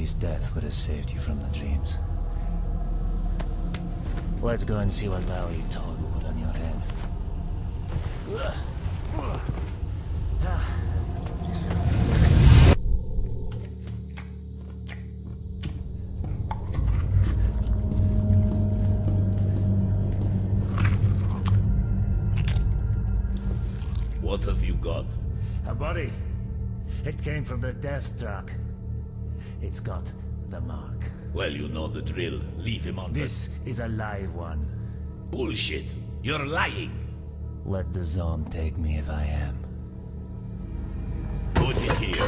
least death would have saved you from the dreams. Let's go and see what value Todd will put on your head. What have you got? A body. It came from the death truck. It's got the mark. Well, you know the drill. Leave him on This is a live one. Bullshit. You're lying. Let the zone take me if I am. Put it here.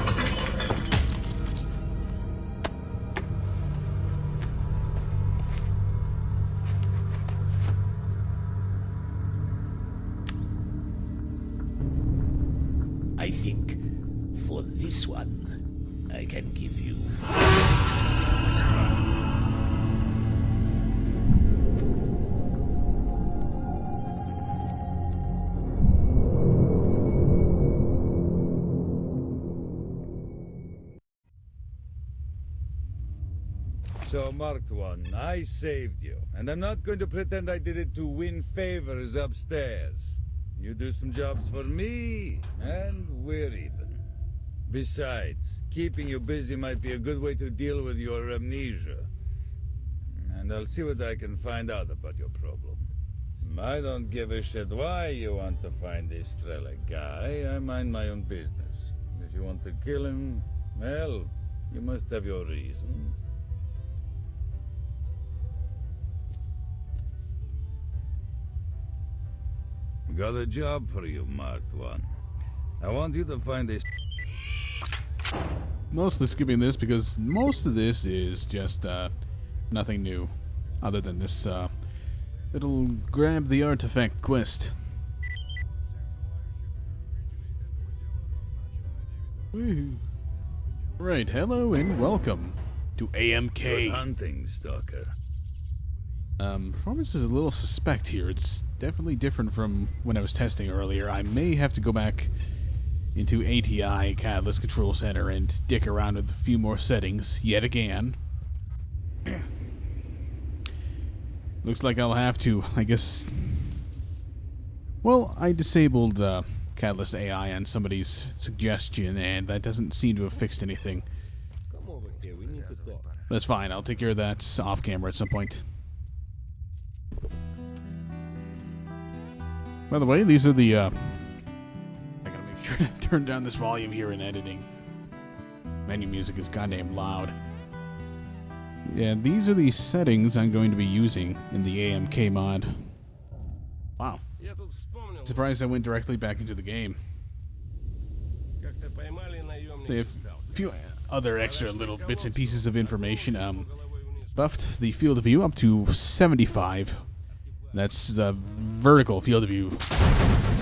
I think for this one, I can give you... So, Marked One, I saved you, and I'm not going to pretend I did it to win favors upstairs. You do some jobs for me, and we're even. Besides, keeping you busy might be a good way to deal with your amnesia. And I'll see what I can find out about your problem. I don't give a shit why you want to find this S.T.A.L.K.E.R guy. I mind my own business. If you want to kill him, well, you must have your reasons. Got a job for you, Marked One. I want you to find this... Mostly skipping this because most of this is just nothing new, other than this little grab the artifact quest. Woohoo. Right, hello and welcome to AMK. Good hunting, Stalker. Performance is a little suspect here. It's definitely different from when I was testing earlier. I may have to go back into ATI, Catalyst Control Center, and dick around with a few more settings yet again. Looks like I'll have to, I guess... Well, I disabled Catalyst AI on somebody's suggestion, and that doesn't seem to have fixed anything. Come over here, we need to talk. That's fine, I'll take care of that off camera at some point. By the way, these are the, I gotta make sure to turn down this volume here in editing. Menu music is goddamn loud. Yeah, these are the settings I'm going to be using in the AMK mod. Wow. Surprised I went directly back into the game. They have a few other extra little bits and pieces of information. Buffed the field of view up to 75. That's the vertical field of view,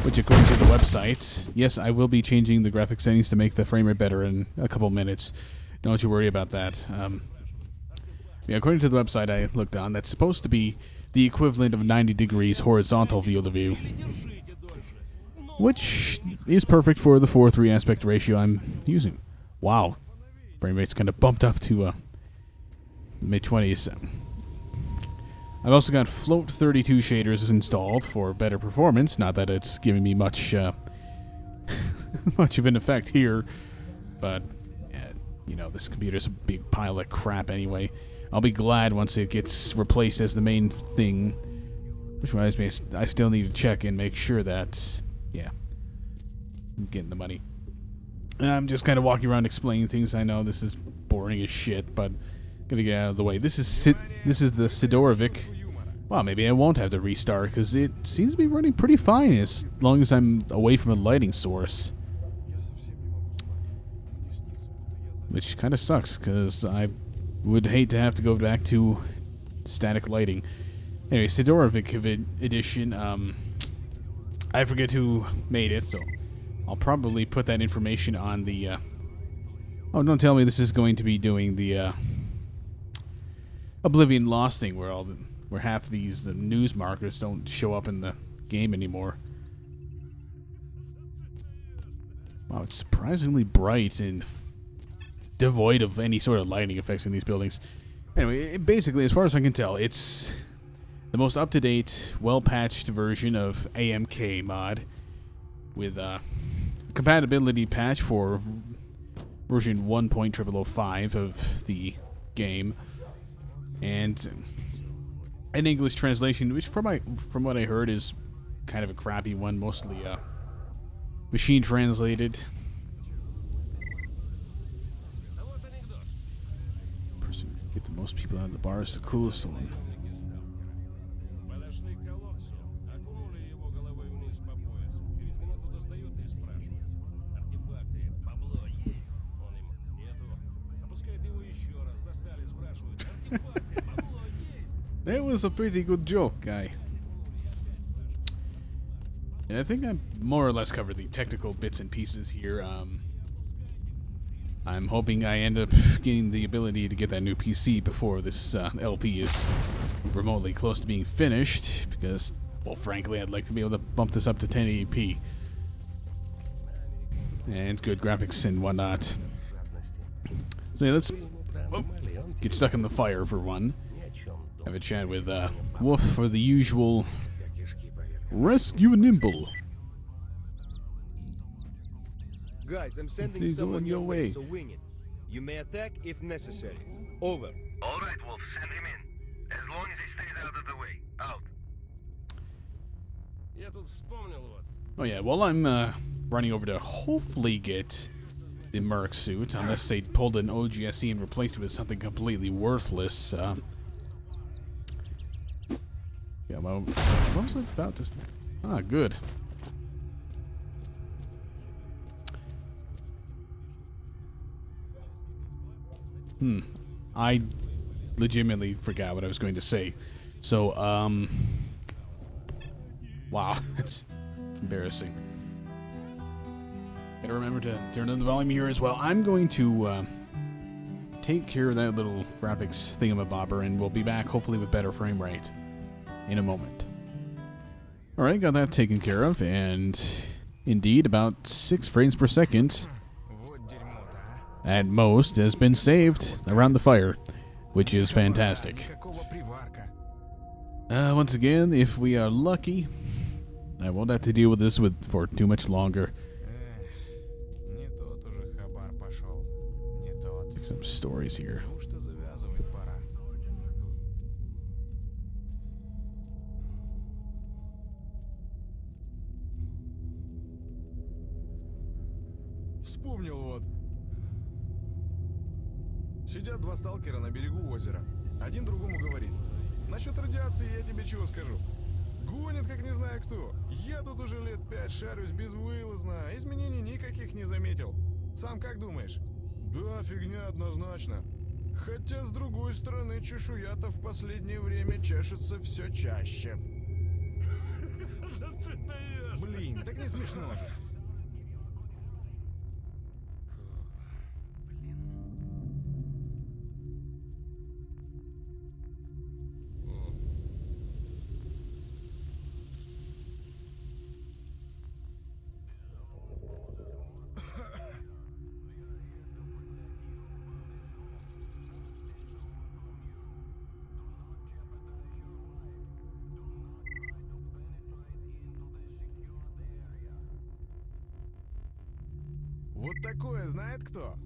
which according to the website, yes, I will be changing the graphic settings to make the frame rate better in a couple minutes. Don't you worry about that. Yeah, according to the website I looked on, that's supposed to be the equivalent of 90 degrees horizontal field of view, which is perfect for the 4:3 aspect ratio I'm using. Wow, frame rate's kind of bumped up to mid-20s. I've also got Float 32 shaders installed for better performance. Not that it's giving me much much of an effect here, but you know, this computer's a big pile of crap anyway. I'll be glad once it gets replaced as the main thing. Which reminds me, I still need to check and make sure that, yeah, I'm getting the money. I'm just kind of walking around explaining things. I know this is boring as shit, but gonna get out of the way. This is the Sidorovich. Well, maybe I won't have to restart because it seems to be running pretty fine as long as I'm away from a lighting source. Which kind of sucks because I would hate to have to go back to static lighting. Anyway, Sidorovich edition. I forget who made it, so I'll probably put that information on the. Oh, don't tell me this is going to be doing the Oblivion Lost thing where half these news markers don't show up in the game anymore. Wow, it's surprisingly bright and devoid of any sort of lighting effects in these buildings. Anyway, basically, as far as I can tell, it's the most up-to-date, well-patched version of AMK mod with a compatibility patch for version 1.005 of the game, and an English translation, which from what I heard is kind of a crappy one, mostly machine translated. Person who can get the most people out of the bar is the coolest one. That was a pretty good joke, guy. And I think I more or less covered the technical bits and pieces here. I'm hoping I end up getting the ability to get that new PC before this LP is remotely close to being finished, because, well, frankly, I'd like to be able to bump this up to 1080p. And good graphics and whatnot. So yeah, let's get stuck in the fire for one. Have a chat with Wolf for the usual rescue Nimble. Guys, I'm sending Please someone on your your way, way. so wing it. You may attack if necessary. Over. All right, Wolf, send him in. As long as he stays out of the way. Out. Oh yeah, well, I'm running over to hopefully get the Merc suit, unless they pulled an OGSE and replaced it with something completely worthless. Yeah, well, what was I about to... Ah, good. I legitimately forgot what I was going to say. So, wow, it's embarrassing. Gotta remember to turn on the volume here as well. I'm going to take care of that little graphics thingamabobber, and we'll be back hopefully with better frame rate in a moment. Alright, got that taken care of, and indeed, about 6 frames per second at most has been saved around the fire, which is fantastic. Once again, if we are lucky, I won't have to deal with this for too much longer. Take some stories here. Вспомнил вот. Сидят два сталкера на берегу озера. Один другому говорит: насчет радиации я тебе чего скажу. Гонит, как не знаю кто. Я тут уже лет 5 шарюсь безвылазно. Изменений никаких не заметил. Сам как думаешь? Да, фигня однозначно. Хотя, с другой стороны, чешуя-то в последнее время чешется все чаще. Блин, так не смешно же. Вот такое знает кто?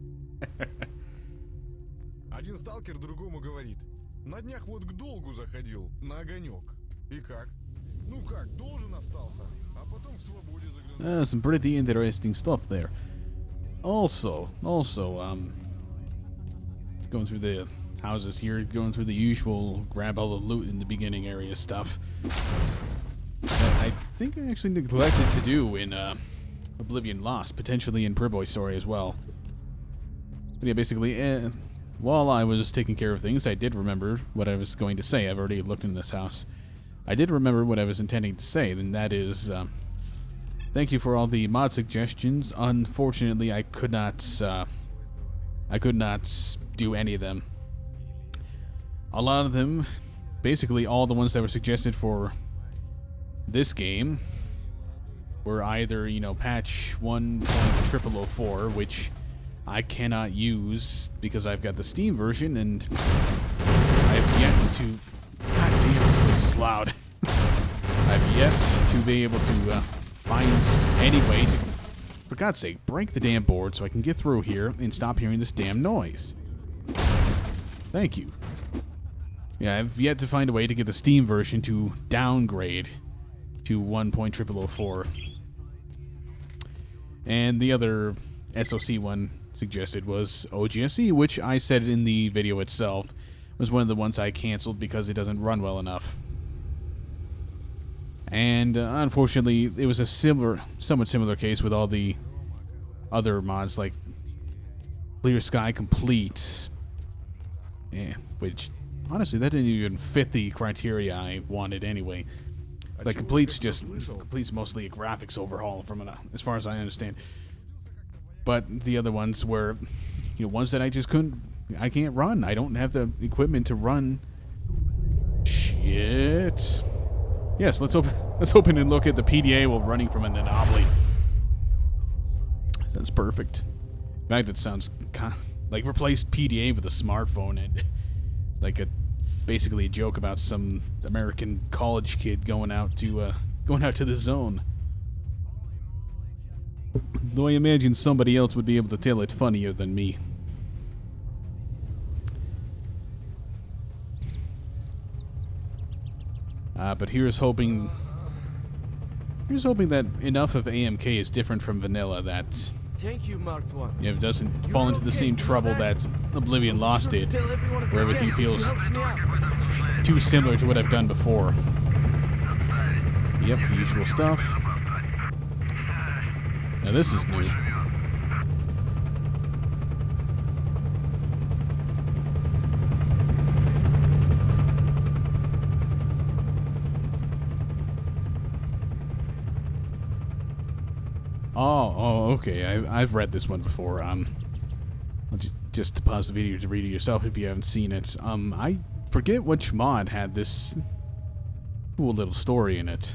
Один сталкер другому говорит: на днях вот к долгу заходил, на огонек. И как? Ну как, должен остался, а потом к свободе заглянул. Some pretty interesting stuff there. Also, going through the houses here, going through the usual grab all the loot in the beginning area stuff. That I think I actually neglected to do in Oblivion Lost, potentially in Priboy Story as well. But yeah, basically, while I was taking care of things, I did remember what I was going to say. I've already looked in this house. I did remember what I was intending to say, and that is, thank you for all the mod suggestions. Unfortunately, I could not do any of them. A lot of them, basically all the ones that were suggested for this game, were either, patch 1.004, which I cannot use because I've got the Steam version, and I've yet to... God damn, this place is loud. I've yet to be able to find any way to, for God's sake, break the damn board so I can get through here and stop hearing this damn noise. Thank you. Yeah, I've yet to find a way to get the Steam version to downgrade to 1.0004. And the other SoC one suggested was OGSE, which I said in the video itself was one of the ones I canceled because it doesn't run well enough. And unfortunately, it was a somewhat similar case with all the other mods like Clear Sky Complete, which honestly that didn't even fit the criteria I wanted anyway. Like completes mostly a graphics overhaul from as far as I understand. But the other ones were, ones that I can't run. I don't have the equipment to run. Shit. Yes, let's open and look at the PDA while running from an anomaly. That's perfect. In fact, it sounds like replace PDA with a smartphone, and like basically a joke about some American college kid going out to the zone. Though I imagine somebody else would be able to tell it funnier than me. But here's hoping that enough of AMK is different from vanilla that Thank you, Marked One. it doesn't fall into the same trouble that Oblivion Lost did, where everything feels too similar to what I've done before. Yep, the usual stuff. Now this is new. Oh, okay. I've read this one before. I'll just pause the video to read it yourself if you haven't seen it. I forget which mod had this cool little story in it.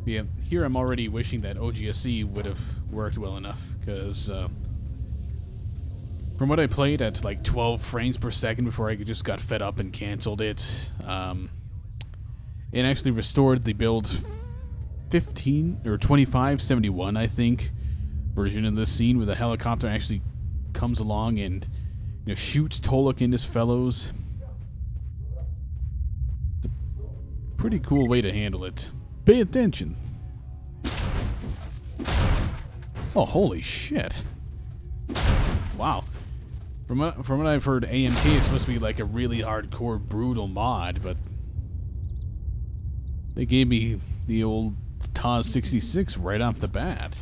Yeah, here I'm already wishing that OGSE would have worked well enough, because from what I played at like 12 frames per second before I just got fed up and canceled it, it actually restored the build 15 or 2571, I think, version of this scene where the helicopter actually comes along and shoots Tolok and his fellows. It's a pretty cool way to handle it. Pay attention. Oh, holy shit. Wow. From what I've heard, AMK is supposed to be like a really hardcore, brutal mod, but they gave me the old TAS 66 right off the bat.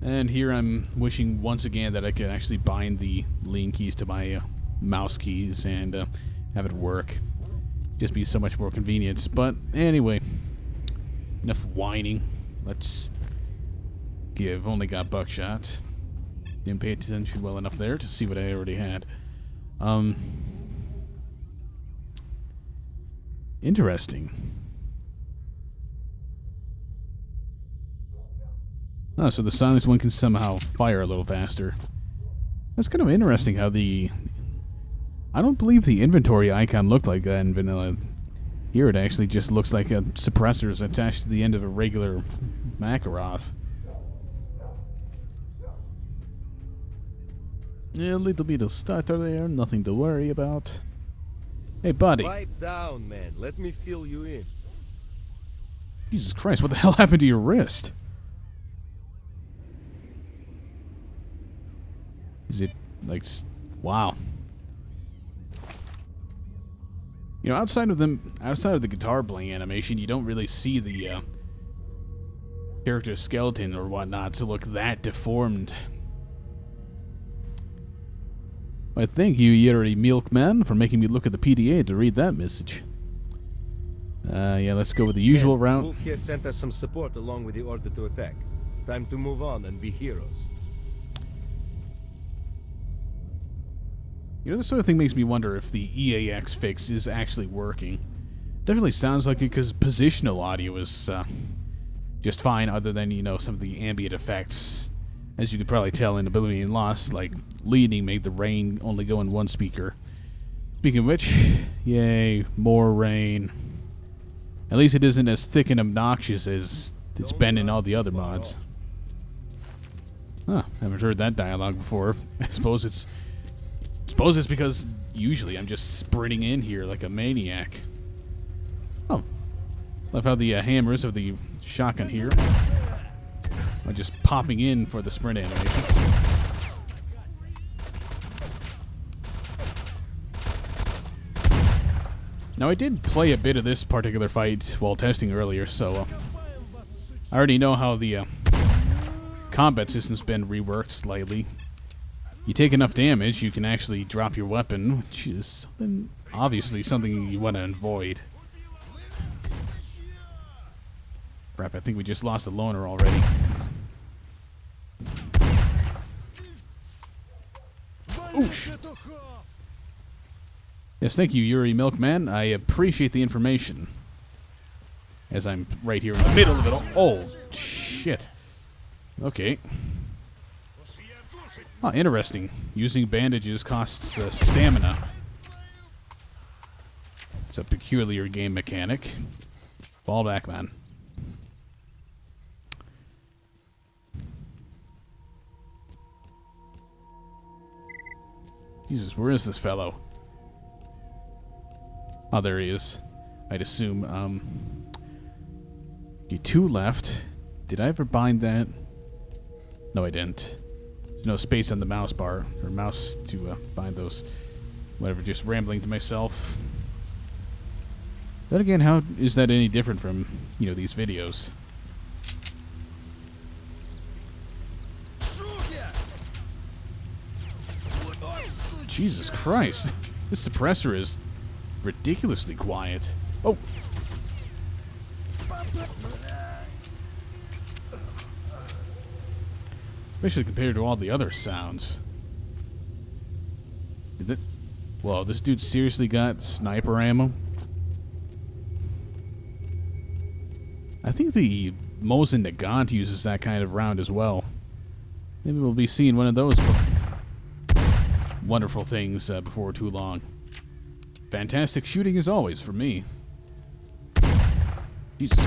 And here I'm wishing once again that I could actually bind the lean keys to my mouse keys and have it work. Just be so much more convenient. But anyway, enough whining. Let's give. Only got buckshot. Didn't pay attention well enough there to see what I already had. Interesting. Oh, so the silenced one can somehow fire a little faster. That's kind of interesting how the... I don't believe the inventory icon looked like that in vanilla. Here it actually just looks like a suppressor is attached to the end of a regular Makarov. Yeah, a little bit of stutter there, nothing to worry about. Hey, buddy. Pipe down, man. Let me fill you in. Jesus Christ, what the hell happened to your wrist? Is it like... Wow. Outside of the guitar playing animation, you don't really see the character's skeleton or whatnot to look that deformed. I thank you, Yuri Milkman, for making me look at the PDA to read that message. Yeah, let's go with the usual route. Wolf here sent us some support along with the order to attack. Time to move on and be heroes. This sort of thing makes me wonder if the EAX fix is actually working. Definitely sounds like it because positional audio is just fine, other than, you know, some of the ambient effects. As you could probably tell in Oblivion Lost, like, leading made the rain only go in one speaker. Speaking of which, yay, more rain. At least it isn't as thick and obnoxious as it's been in all the other mods. Huh, haven't heard that dialogue before. I suppose it's because usually I'm just sprinting in here like a maniac. Oh, love how the hammers of the shotgun here are just popping in for the sprint animation. Now, I did play a bit of this particular fight while testing earlier, so I already know how the combat system's been reworked slightly. You take enough damage, you can actually drop your weapon, which is obviously something you want to avoid. Crap, I think we just lost a loner already. Oosh. Yes, thank you, Yuri Milkman. I appreciate the information. As I'm right here in the middle of it all. Oh, shit. Okay. Oh, interesting. Using bandages costs stamina. It's a peculiar game mechanic. Fall back, man. Jesus, where is this fellow? Oh, there he is. I'd assume, okay, 2 left. Did I ever bind that? No, I didn't. There's no space on the mouse bar, or mouse to bind those. Whatever, just rambling to myself. Then again, how is that any different from, you know, these videos? Jesus Christ. This suppressor is ridiculously quiet. Oh! Especially compared to all the other sounds. Whoa, this dude seriously got sniper ammo? I think the Mosin Nagant uses that kind of round as well. Maybe we'll be seeing one of those wonderful things before too long. Fantastic shooting as always for me. Jesus.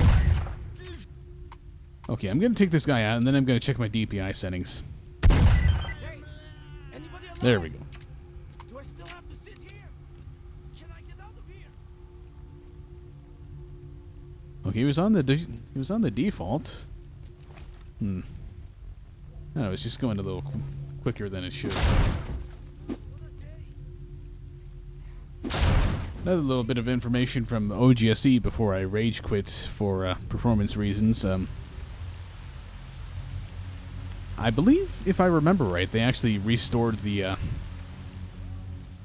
Okay, I'm gonna take this guy out and then I'm gonna check my DPI settings. There we go. Do I still have to sit here? Can I get out of here? Okay, he was on the default. Oh, it's just going a little quicker than it should. Another little bit of information from OGSE before I rage quit for performance reasons. I believe, if I remember right, they actually restored the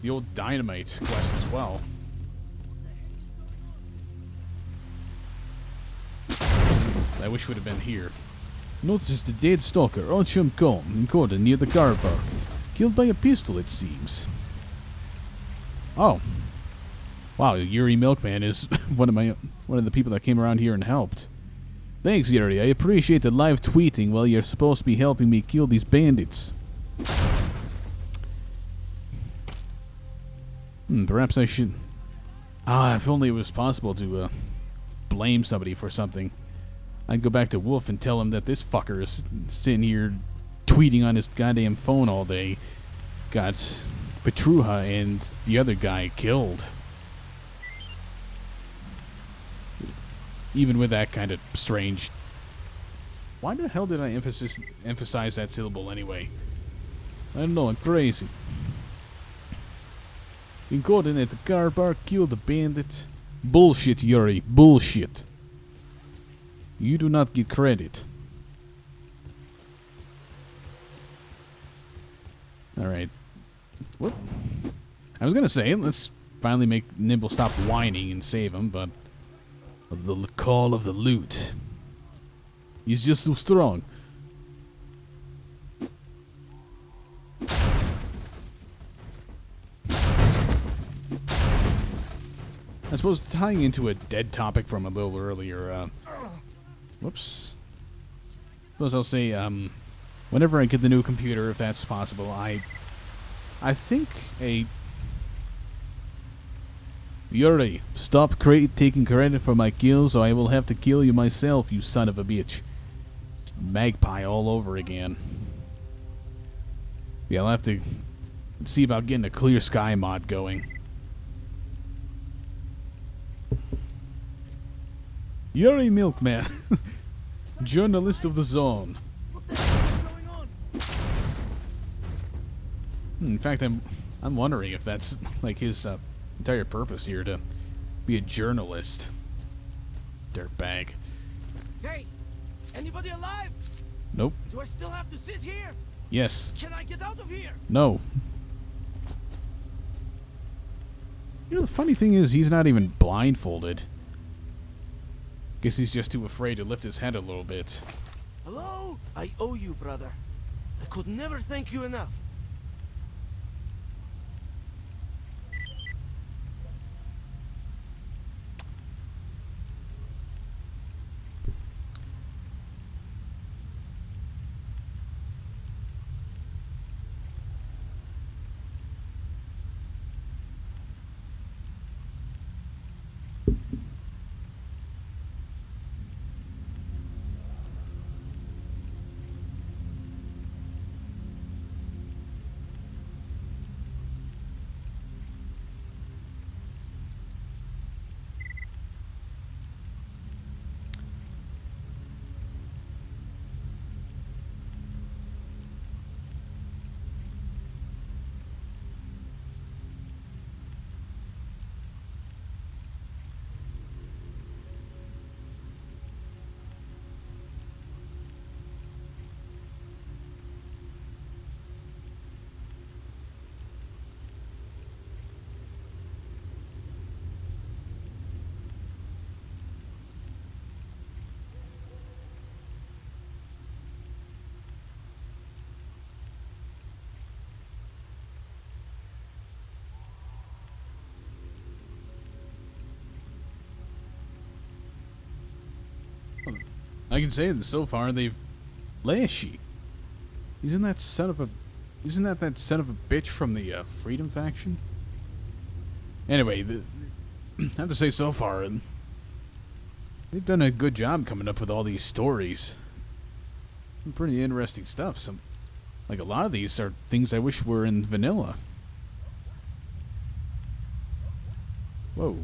old Dynamite quest as well. I wish would have been here. Notice the dead stalker, S.T.A.L.K.E.R, encoded near the car park. Killed by a pistol, it seems. Oh. Wow, Yuri Milkman is one of the people that came around here and helped. Thanks, Yuri. I appreciate the live tweeting while you're supposed to be helping me kill these bandits. Perhaps I should... if only it was possible to blame somebody for something. I'd go back to Wolf and tell him that this fucker is sitting here tweeting on his goddamn phone all day. Got Petruha and the other guy killed. Even with that kind of strange... Why the hell did I emphasize that syllable anyway? I don't know, I'm crazy. Encoded at the car park, killed the bandit. Bullshit, Yuri, bullshit. You do not get credit. Alright. What? I was gonna say, let's finally make Nimble stop whining and save him, but... Of the call of the loot. He's just too strong. I suppose tying into a dead topic from a little earlier, Whoops. Suppose I'll say, whenever I get the new computer, if that's possible, I think a... Yuri, stop taking credit for my kills, or I will have to kill you myself, you son of a bitch. Magpie all over again. Yeah, I'll have to see about getting a Clear Sky mod going. Yuri Milkman, journalist of the zone. What the hell is going on? In fact, I'm wondering if that's like his entire purpose here, to be a journalist. Dirtbag. Hey, anybody alive? Nope. Do I still have to sit here? Yes. Can I get out of here? No. You know, the funny thing is, he's not even blindfolded. Guess he's just too afraid to lift his head a little bit. Hello? I owe you, brother. I could never thank you enough. I can say that so far they've... Lashy. Isn't that son of a... Isn't that son of a bitch from the Freedom faction? Anyway, I have to say so far, they've done a good job coming up with all these stories. Some pretty interesting stuff. Some, like, a lot of these are things I wish were in vanilla. Whoa.